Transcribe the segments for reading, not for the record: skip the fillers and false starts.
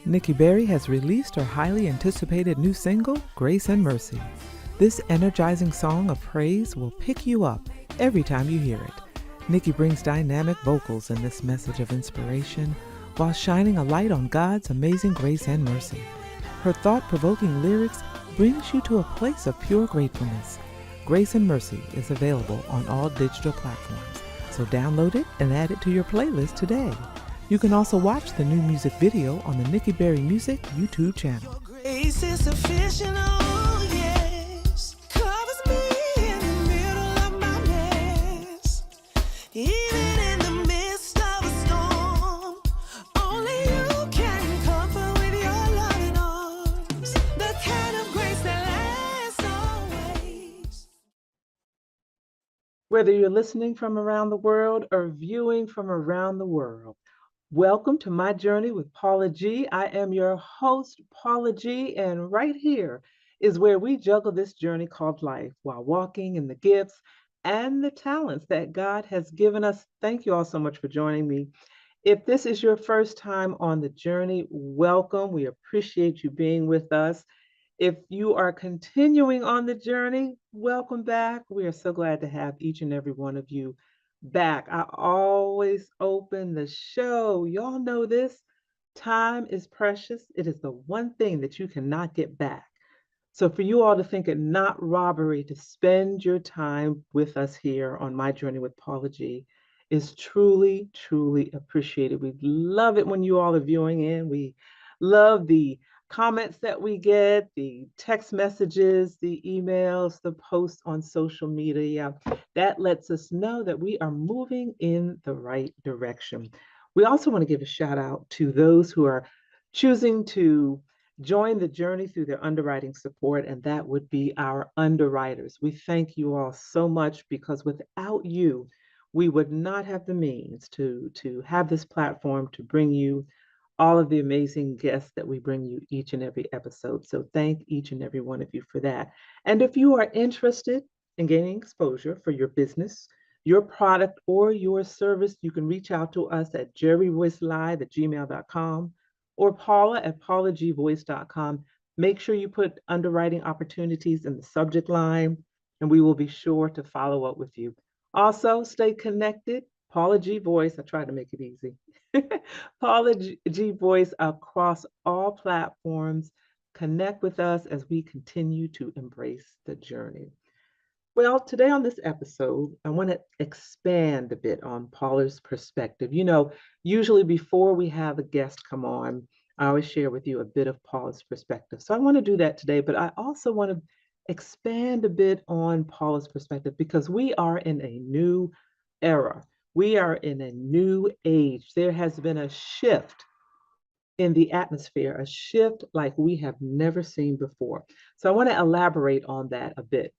Nikki Berry has released her highly anticipated new single, Grace and Mercy. This energizing song of praise will pick you up every time you hear it. Nikki brings dynamic vocals in this message of inspiration while shining a light on God's amazing grace and mercy. Her thought-provoking lyrics brings you to a place of pure gratefulness. Grace and Mercy is available on all digital platforms, so download it and add it to your playlist today. You can also watch the new music video on the Nikki Berry Music YouTube channel. Grace is sufficient, oh yes, covers me in the middle of my mess. Even in the midst of a storm, only you can comfort with your loving arms. The kind of grace that lasts always. Whether you're listening from around the world or viewing from around the world, welcome to my journey with Paula G. I am your host, Paula G, and right here is where we juggle this journey called life while walking in the gifts and the talents that God has given us. Thank you all so much for joining me. If this is your first time on the journey, welcome. We appreciate you being with us. If you are continuing on the journey, welcome back. We are so glad to have each and every one of you back. I always open the show. Y'all know this. Time is precious. It is the one thing that you cannot get back. So for you all to think it not robbery to spend your time with us here on My Journey with Paula G is truly, truly appreciated. We love it when you all are viewing in. We love the comments that we get, the text messages, the emails, the posts on social media. That lets us know that we are moving in the right direction. We also want to give a shout out to those who are choosing to join the journey through their underwriting support, and that would be our underwriters. We thank you all so much because without you, we would not have the means to have this platform to bring you all of the amazing guests that we bring you each and every episode. So thank each and every one of you for that. And if you are interested in gaining exposure for your business, your product, or your service, you can reach out to us at jerryvoicelive@gmail.com or paula@paulagvoice.com. Make sure you put underwriting opportunities in the subject line, and we will be sure to follow up with you. Also, stay connected. Paula G Voice, I tried to make it easy. Paula G Voice across all platforms. Connect with us as we continue to embrace the journey. Well, today on this episode, I want to expand a bit on Paula's perspective. You know, usually before we have a guest come on, I always share with you a bit of Paula's perspective. So I want to do that today, but I also want to expand a bit on Paula's perspective because we are in a new era. We are in a new age. There has been a shift in the atmosphere, a shift like we have never seen before. So I want to elaborate on that a bit.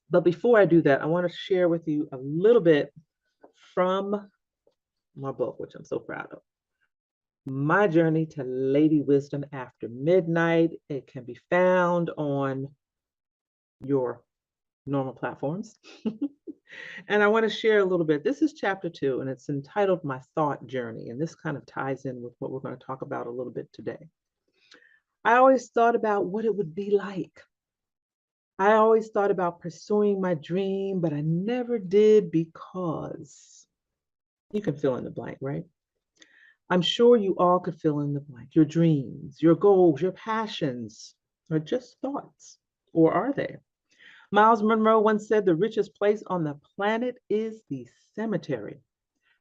But before I do that, I want to share with you a little bit from my book, which I'm so proud of. My Journey to Lady Wisdom After Midnight. It can be found on your normal platforms. And I want to share a little bit. This is chapter 2, and it's entitled My Thought Journey. And this kind of ties in with what we're going to talk about a little bit today. I always thought about what it would be like. I always thought about pursuing my dream, but I never did because you can fill in the blank, right? I'm sure you all could fill in the blank. Your dreams, your goals, your passions are just thoughts, or are they? Miles Monroe once said the richest place on the planet is the cemetery.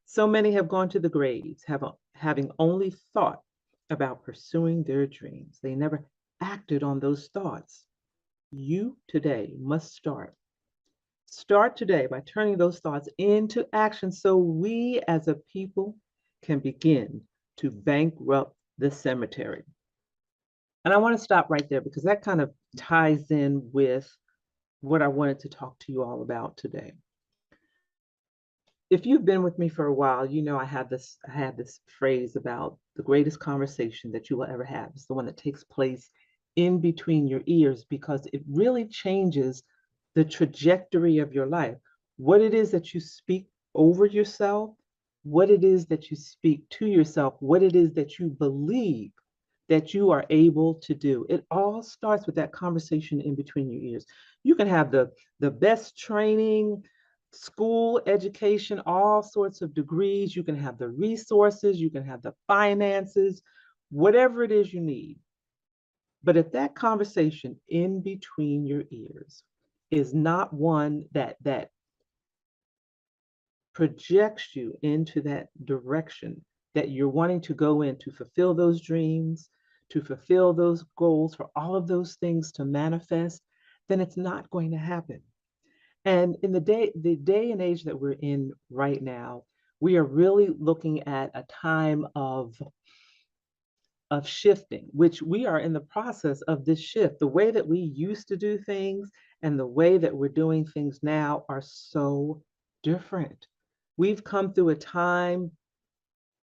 So many have gone to the graves, having only thought about pursuing their dreams. They never acted on those thoughts. You today must start. Start today by turning those thoughts into action so we as a people can begin to bankrupt the cemetery. And I want to stop right there because that kind of ties in with what I wanted to talk to you all about today. If you've been with me for a while, you know I had this phrase about the greatest conversation that you will ever have is the one that takes place in between your ears because it really changes the trajectory of your life. What it is that you speak over yourself, what it is that you speak to yourself, what it is that you believe that you are able to do. It all starts with that conversation in between your ears. You can have the best training, school education, all sorts of degrees. You can have the resources, you can have the finances, whatever it is you need. But if that conversation in between your ears is not one that projects you into that direction that you're wanting to go in to fulfill those dreams, to fulfill those goals, for all of those things to manifest, then it's not going to happen. And in the day and age that we're in right now, we are really looking at a time of shifting, which we are in the process of this shift. The way that we used to do things and the way that we're doing things now are so different. We've come through a time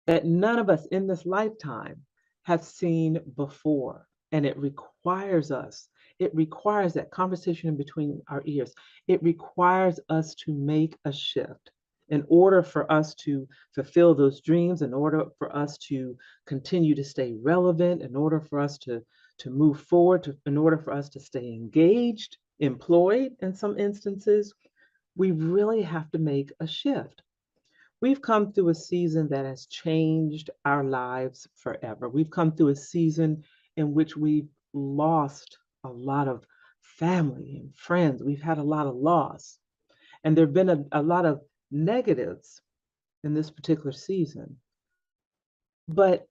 that none of us in this lifetime have seen before. And it requires that conversation in between our ears. It requires us to make a shift in order for us to fulfill those dreams, in order for us to continue to stay relevant, in order for us to move forward, in order for us to stay engaged, employed in some instances. We really have to make a shift. We've come through a season that has changed our lives forever. We've come through a season in which we've lost a lot of family and friends. We've had a lot of loss. And there have been a lot of negatives in this particular season. But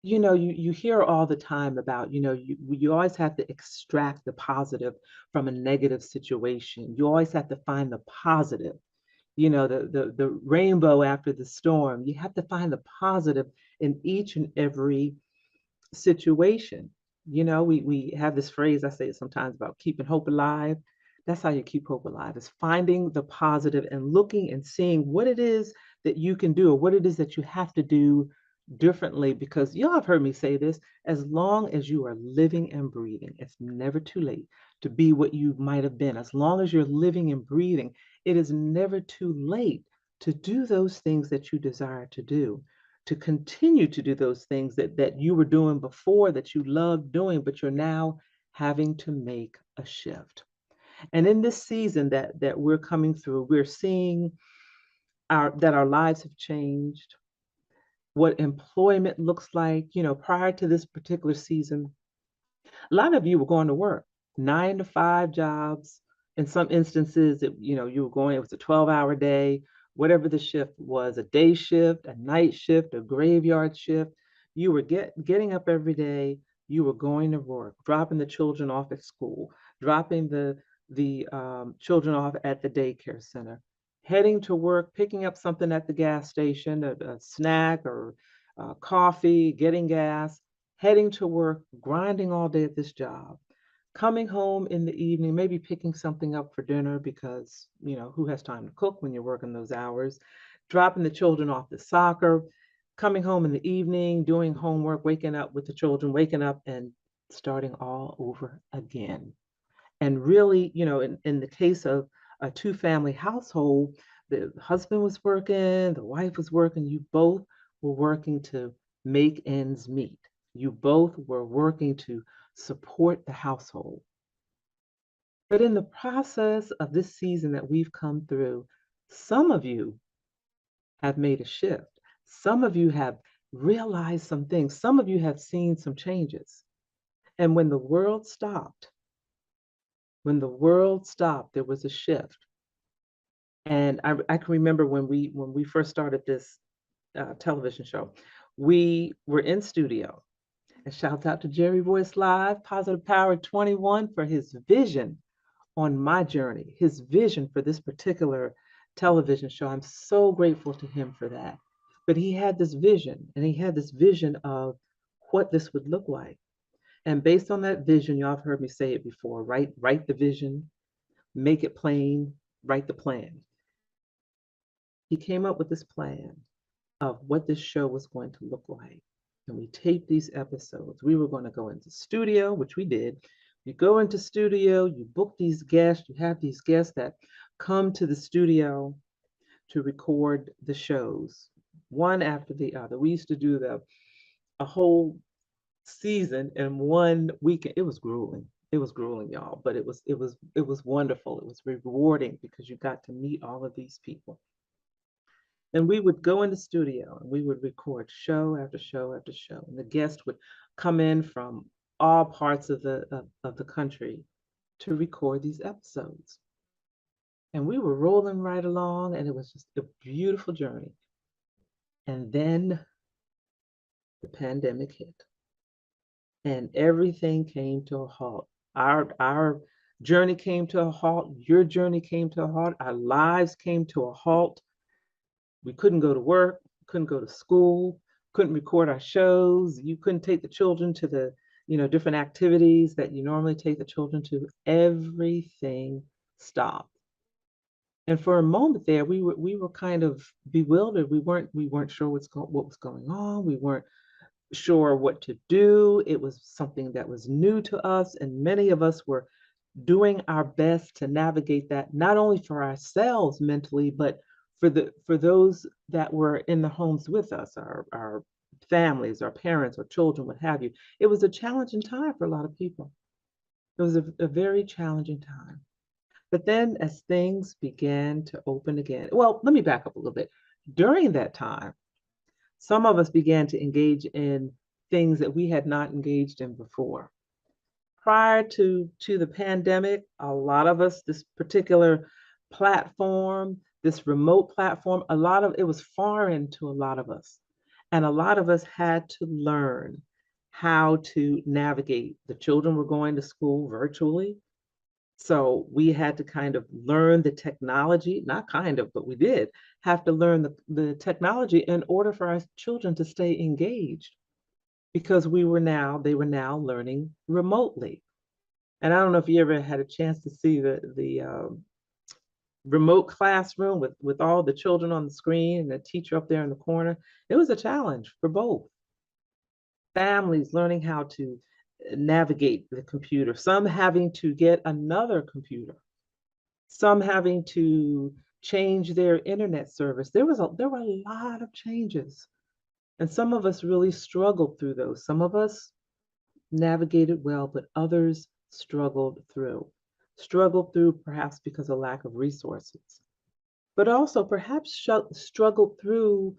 you hear all the time about, you always have to extract the positive from a negative situation. You always have to find the positive, the rainbow after the storm. You have to find the positive in each and every situation. We have this phrase, I say it sometimes, about keeping hope alive. That's how you keep hope alive, is finding the positive and looking and seeing what it is that you can do or what it is that you have to do differently. Because y'all have heard me say this, as long as you are living and breathing, it's never too late to be what you might have been. As long as you're living and breathing, it is never too late to do those things that you desire to do, to continue to do those things that you were doing before, that you loved doing, but you're now having to make a shift. And in this season that we're coming through, we're seeing our lives have changed, what employment looks like. Prior to this particular season, a lot of you were going to work, 9 to 5 jobs. In some instances, you were going, it was a 12-hour day, whatever the shift was, a day shift, a night shift, a graveyard shift. You were getting up every day, you were going to work, dropping the children off at school, dropping the children off at the daycare center, heading to work, picking up something at the gas station, a snack or coffee, getting gas, heading to work, grinding all day at this job, coming home in the evening, maybe picking something up for dinner because, who has time to cook when you're working those hours, dropping the children off to soccer, coming home in the evening, doing homework, waking up with the children, waking up and starting all over again. And really, in the case of a two-family household, the husband was working, the wife was working, you both were working to make ends meet. You both were working to support the household. But in the process of this season that we've come through, some of you have made a shift. Some of you have realized some things. Some of you have seen some changes. And when the world stopped, there was a shift. And I can remember when we first started this television show, we were in studio. And shouts out to Jerry Voice Live, Positive Power 21, for his vision on my journey, his vision for this particular television show. I'm so grateful to him for that. But he had this vision, and he had this vision of what this would look like. And based on that vision, y'all have heard me say it before, right? Write the vision, make it plain, write the plan. He came up with this plan of what this show was going to look like. And we taped these episodes. We were going to go into studio, which we did. You go into studio, you book these guests, you have these guests that come to the studio to record the shows, one after the other. We used to do a whole season in one weekend. It was grueling. It was grueling, y'all, but it was wonderful. It was rewarding because you got to meet all of these people. And we would go in the studio and we would record show after show after show. And the guests would come in from all parts of the country to record these episodes. And we were rolling right along, and it was just a beautiful journey. And then the pandemic hit, and everything came to a halt. Our journey came to a halt. Your journey came to a halt. Our lives came to a halt. We couldn't go to work, couldn't go to school, couldn't record our shows. You couldn't take the children to the, different activities that you normally take the children to. Everything stopped. And for a moment there, we were kind of bewildered. We weren't sure what was going on. We weren't sure what to do. It was something that was new to us, and many of us were doing our best to navigate that, not only for ourselves mentally, but for those that were in the homes with us, our families, our parents, or children, what have you. It was a challenging time for a lot of people. It was a very challenging time. But then as things began to open again, well, let me back up a little bit. During that time, some of us began to engage in things that we had not engaged in before. Prior to the pandemic, a lot of us, this particular platform, this remote platform, a lot of it was foreign to a lot of us. And a lot of us had to learn how to navigate. The children were going to school virtually. So we had to kind of learn the technology, not kind of, but we did have to learn the technology in order for our children to stay engaged because they were now learning remotely. And I don't know if you ever had a chance to see the remote classroom with all the children on the screen and the teacher up there in the corner. It was a challenge for both families learning how to navigate the computer, some having to get another computer, some having to change their internet service. There were a lot of changes, and some of us really struggled through those. Some of us navigated well, but others struggled through perhaps because of lack of resources, but also perhaps struggled through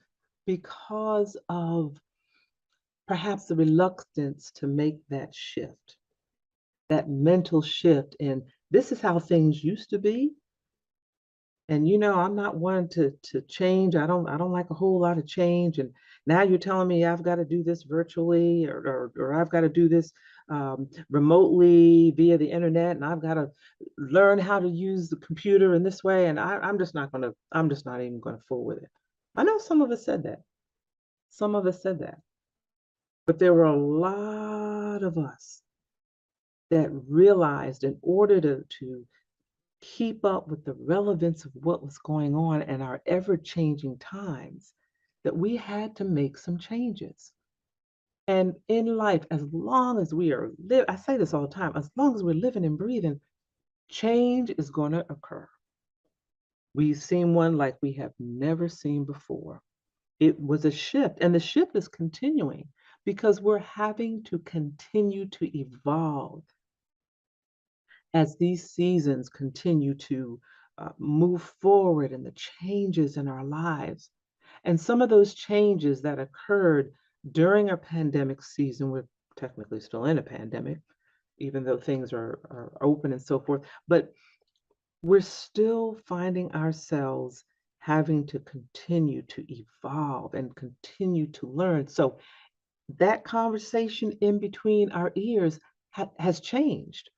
because of perhaps the reluctance to make that shift, that mental shift. And this is how things used to be. And I'm not one to change. I don't like a whole lot of change. And now you're telling me I've got to do this virtually, or I've got to do this remotely via the internet, and I've got to learn how to use the computer in this way. And I'm just not even gonna fool with it. I know some of us said that. Some of us said that. But there were a lot of us that realized in order to keep up with the relevance of what was going on in our ever-changing times, that we had to make some changes. And in life, as long as we are I say this all the time, as long as we're living and breathing, change is going to occur. We've seen one like we have never seen before. It was a shift, and the shift is continuing because we're having to continue to evolve as these seasons continue to move forward and the changes in our lives. And some of those changes that occurred during our pandemic season, we're technically still in a pandemic, even though things are open and so forth, but we're still finding ourselves having to continue to evolve and continue to learn. So that conversation in between our ears has changed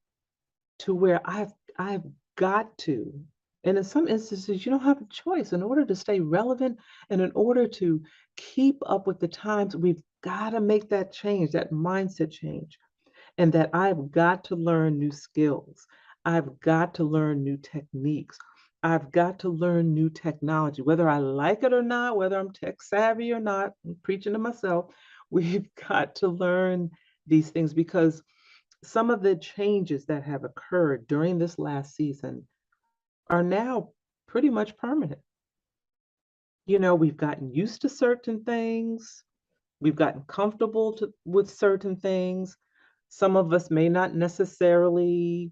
to where I've got to, and in some instances you don't have a choice. In order to stay relevant and in order to keep up with the times, we've got to make that change, that mindset change, and that I've got to learn new skills. I've got to learn new techniques. I've got to learn new technology, whether I like it or not, whether I'm tech savvy or not. I'm preaching to myself. We've got to learn these things because some of the changes that have occurred during this last season are now pretty much permanent. We've gotten used to certain things. We've gotten comfortable with certain things. Some of us may not necessarily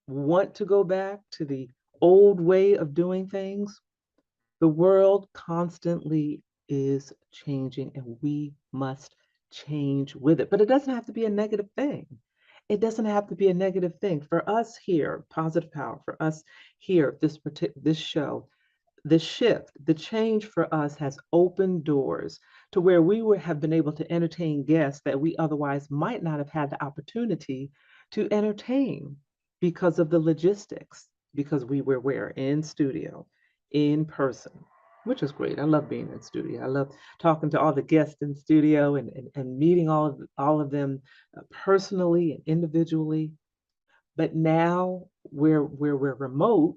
want to go back to the old way of doing things. The world constantly is changing and we must change with it. But it doesn't have to be a negative thing. It doesn't have to be a negative thing. For us here, Positive Power, for us here, this show, the shift, the change for us has opened doors to where we would have been able to entertain guests that we otherwise might not have had the opportunity to entertain because of the logistics, because we were where in studio, in person, which is great. I love being in studio. I love talking to all the guests in studio and meeting all of them personally and individually. But now where we're remote,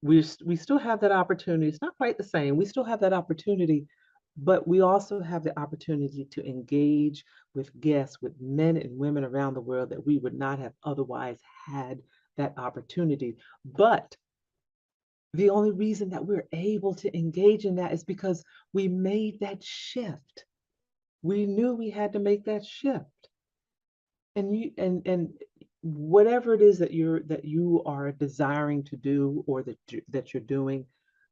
we still have that opportunity. It's not quite the same. We still have that opportunity, but we also have the opportunity to engage with guests, with men and women around the world that we would not have otherwise had that opportunity. But the only reason that we're able to engage in that is because we made that shift. We knew we had to make that shift. And whatever it is that you are desiring to do or that you're doing,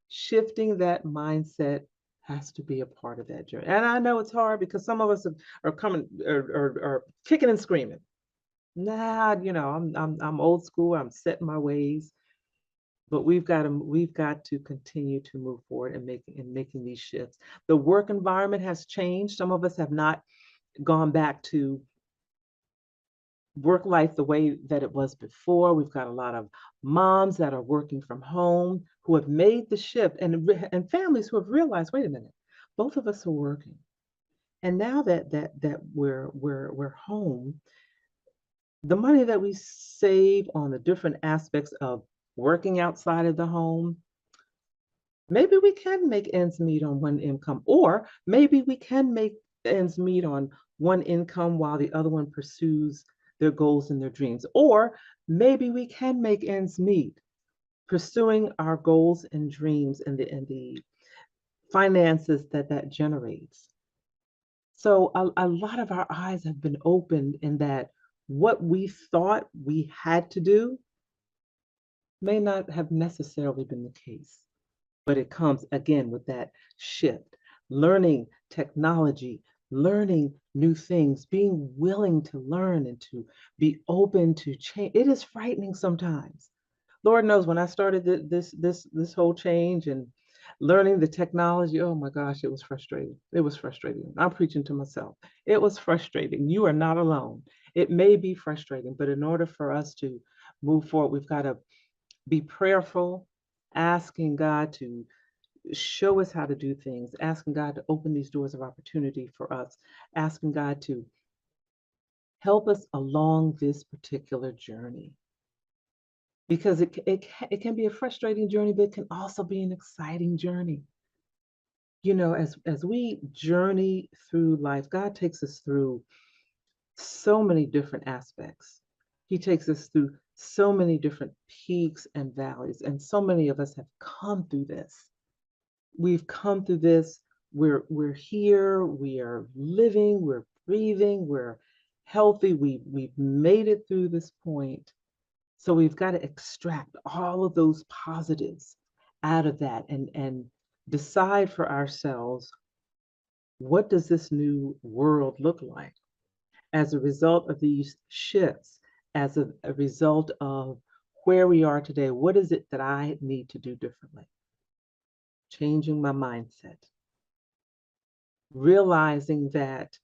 shifting that mindset has to be a part of that journey. And I know it's hard because some of us are coming are kicking and screaming. Nah, I'm old school. I'm set in my ways. But we've got to continue to move forward and making these shifts. The work environment has changed. Some of us have not gone back to work life the way that it was before. We've got a lot of moms that are working from home who have made the shift, and families who have realized, wait a minute, both of us are working. And now that we're home, the money that we save on the different aspects of working outside of the home, maybe we can make ends meet on one income, or maybe we can make ends meet on one income while the other one pursues their goals and their dreams. Or maybe we can make ends meet pursuing our goals and dreams and the finances that generates. So a lot of our eyes have been opened in that what we thought we had to do may not have necessarily been the case. But it comes again with that shift, learning technology, learning new things, being willing to learn and to be open to change. It is frightening sometimes. Lord knows when I started this whole change and learning the technology, oh my gosh, it was frustrating. It was frustrating. I'm preaching to myself. It was frustrating. You are not alone. It may be frustrating, but in order for us to move forward, we've got to be prayerful, asking God to show us how to do things, asking God to open these doors of opportunity for us, asking God to help us along this particular journey. Because it can be a frustrating journey, but it can also be an exciting journey. As we journey through life, God takes us through so many different aspects. He takes us through so many different peaks and valleys, and so many of us have come through this. We've come through this. We're here. We are living. We're breathing. We're healthy. We've made it through this point. So we've got to extract all of those positives out of that and decide for ourselves, what does this new world look like as a result of these shifts, as a result of where we are today? What is it that I need to do differently? Changing my mindset, realizing that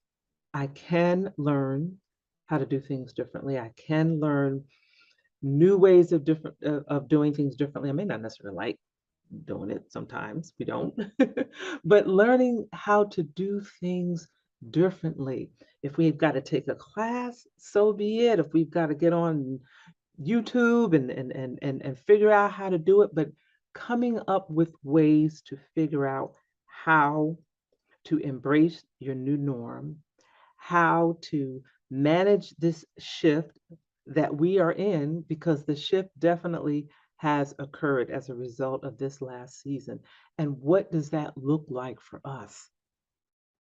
I can learn how to do things differently. I can learn new ways of doing things differently. I may not necessarily like doing it sometimes. We don't. But learning how to do things differently. If we've got to take a class, so be it. If we've got to get on YouTube and figure out how to do it, but coming up with ways to figure out how to embrace your new norm, how to manage this shift that we are in, because the shift definitely has occurred as a result of this last season. And what does that look like for us?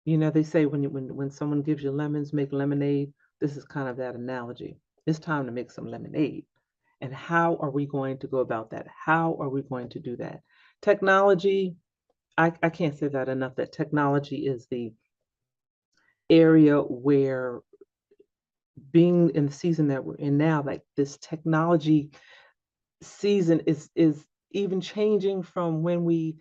They say when someone gives you lemons, make lemonade. This is kind of that analogy. It's time to make some lemonade. And how are we going to go about that? How are we going to do that? Technology, I can't say that enough, that technology is the area where, being in the season that we're in now, like this technology season is even changing from when we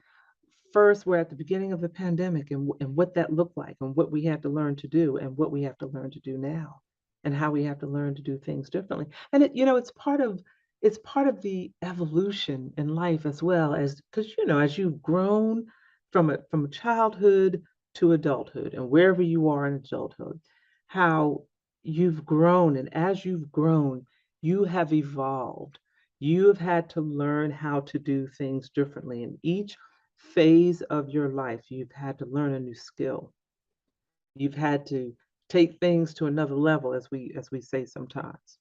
first were at the beginning of the pandemic, and what that looked like, and what we had to learn to do, and what we have to learn to do now, and how we have to learn to do things differently. And it's part of the evolution in life, as well, as because as you've grown from childhood to adulthood, and wherever you are in adulthood, how you've grown, and as you've grown, you have evolved. You have had to learn how to do things differently. In each phase of your life, you've had to learn a new skill. You've had to take things to another level, as we say sometimes.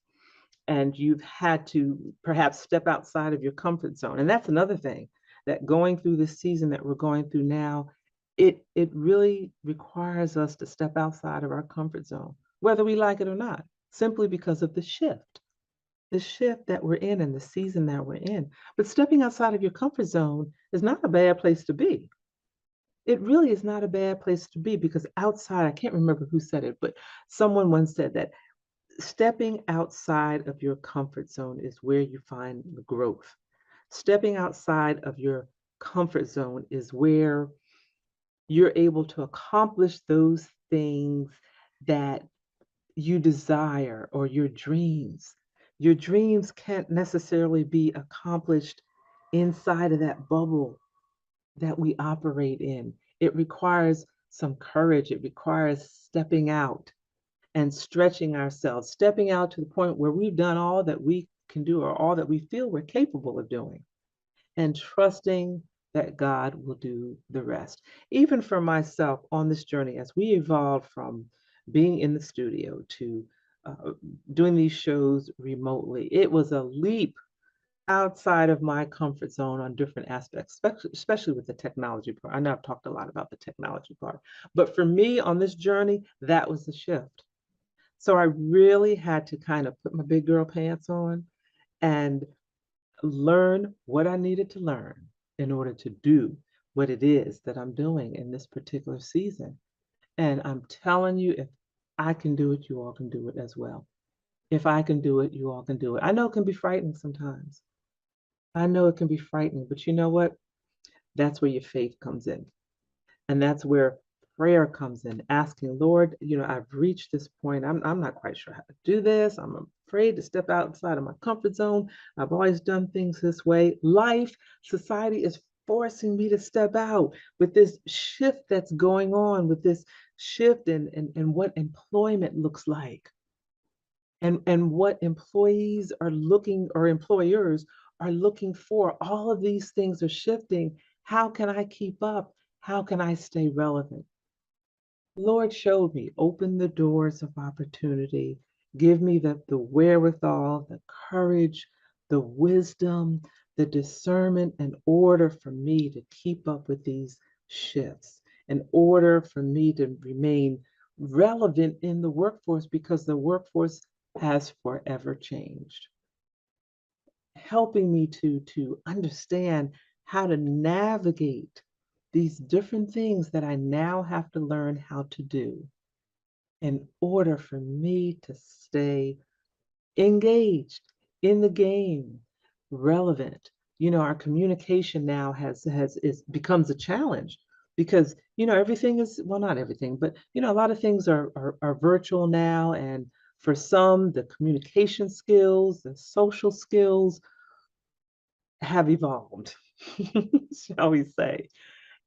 And you've had to perhaps step outside of your comfort zone. And that's another thing, that going through this season that we're going through now, it really requires us to step outside of our comfort zone, whether we like it or not, simply because of the shift that we're in and the season that we're in. But stepping outside of your comfort zone is not a bad place to be. It really is not a bad place to be, because outside, I can't remember who said it, but someone once said that stepping outside of your comfort zone is where you find the growth. Stepping outside of your comfort zone is where you're able to accomplish those things that you desire, or your dreams. Your dreams can't necessarily be accomplished inside of that bubble that we operate in. It requires some courage. It requires stepping out and stretching ourselves, stepping out to the point where we've done all that we can do, or all that we feel we're capable of doing, and trusting that God will do the rest. Even for myself on this journey, as we evolved from being in the studio to uh, doing these shows remotely, it was a leap outside of my comfort zone on different aspects, especially with the technology part. I know I've talked a lot about the technology part, but for me on this journey, that was the shift. So I really had to kind of put my big girl pants on and learn what I needed to learn in order to do what it is that I'm doing in this particular season. And I'm telling you, if I can do it, you all can do it as well. If I can do it, you all can do it. I know it can be frightening sometimes. I know it can be frightening, but you know what? That's where your faith comes in. And that's where prayer comes in, asking, Lord, I've reached this point. I'm not quite sure how to do this. I'm afraid to step outside of my comfort zone. I've always done things this way. Life, society is forcing me to step out with this shift that's going on, with this shift in what employment looks like, and what employees are looking, or employers are looking for. All of these things are shifting. How can I keep up? How can I stay relevant? Lord showed me, open the doors of opportunity. Give me the wherewithal, the courage, the wisdom, the discernment, in order for me to keep up with these shifts, in order for me to remain relevant in the workforce, because the workforce has forever changed. Helping me to understand how to navigate these different things that I now have to learn how to do in order for me to stay engaged in the game, relevant. Our communication now has is becomes a challenge, because everything is, well, not everything, but a lot of things are virtual now, and for some, the communication skills, the social skills have evolved, shall we say.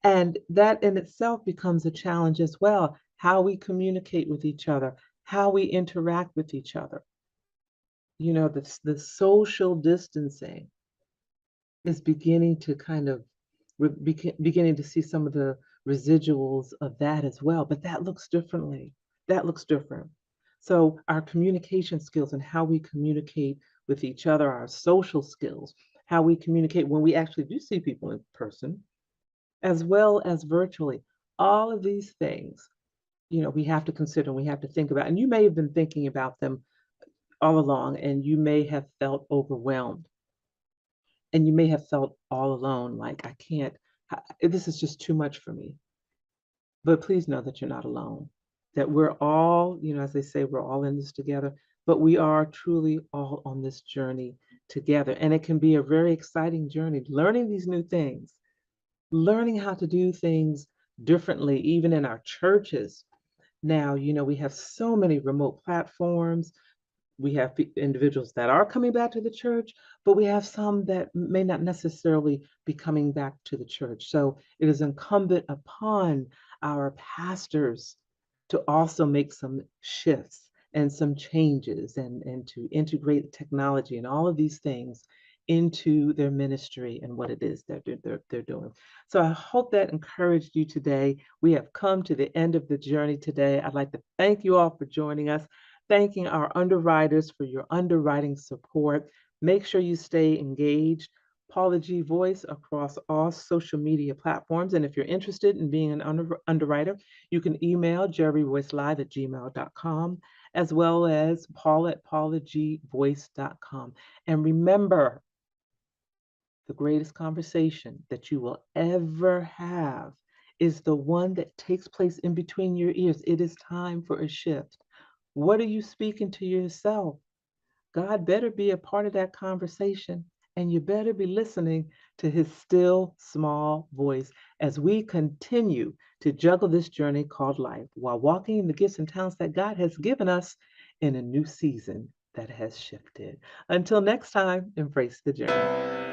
And that in itself becomes a challenge as well, how we communicate with each other, how we interact with each other. The social distancing is beginning to kind of, beginning to see some of the residuals of that as well, but that looks differently. That looks different. So our communication skills, and how we communicate with each other, our social skills, how we communicate when we actually do see people in person, as well as virtually, all of these things we have to consider, we have to think about, and you may have been thinking about them all along, and you may have felt overwhelmed, and you may have felt all alone, like, I can't, this is just too much for me. But please know that you're not alone, that we're all, as they say, we're all in this together, but we are truly all on this journey together. And it can be a very exciting journey, learning these new things, learning how to do things differently, even in our churches. Now, we have so many remote platforms. We have individuals that are coming back to the church, but we have some that may not necessarily be coming back to the church. So it is incumbent upon our pastors to also make some shifts and some changes, and to integrate technology and all of these things into their ministry and what it is that they're doing. So I hope that encouraged you today. We have come to the end of the journey today. I'd like to thank you all for joining us, thanking our underwriters for your underwriting support. Make sure you stay engaged. Paula G Voice across all social media platforms. And if you're interested in being an underwriter, you can email jerryvoicelive@gmail.com, as well as paula@paulagvoice.com. And remember, the greatest conversation that you will ever have is the one that takes place in between your ears. It is time for a shift. What are you speaking to yourself? God better be a part of that conversation, and you better be listening to his still small voice as we continue to juggle this journey called life while walking in the gifts and talents that God has given us in a new season that has shifted. Until next time, embrace the journey.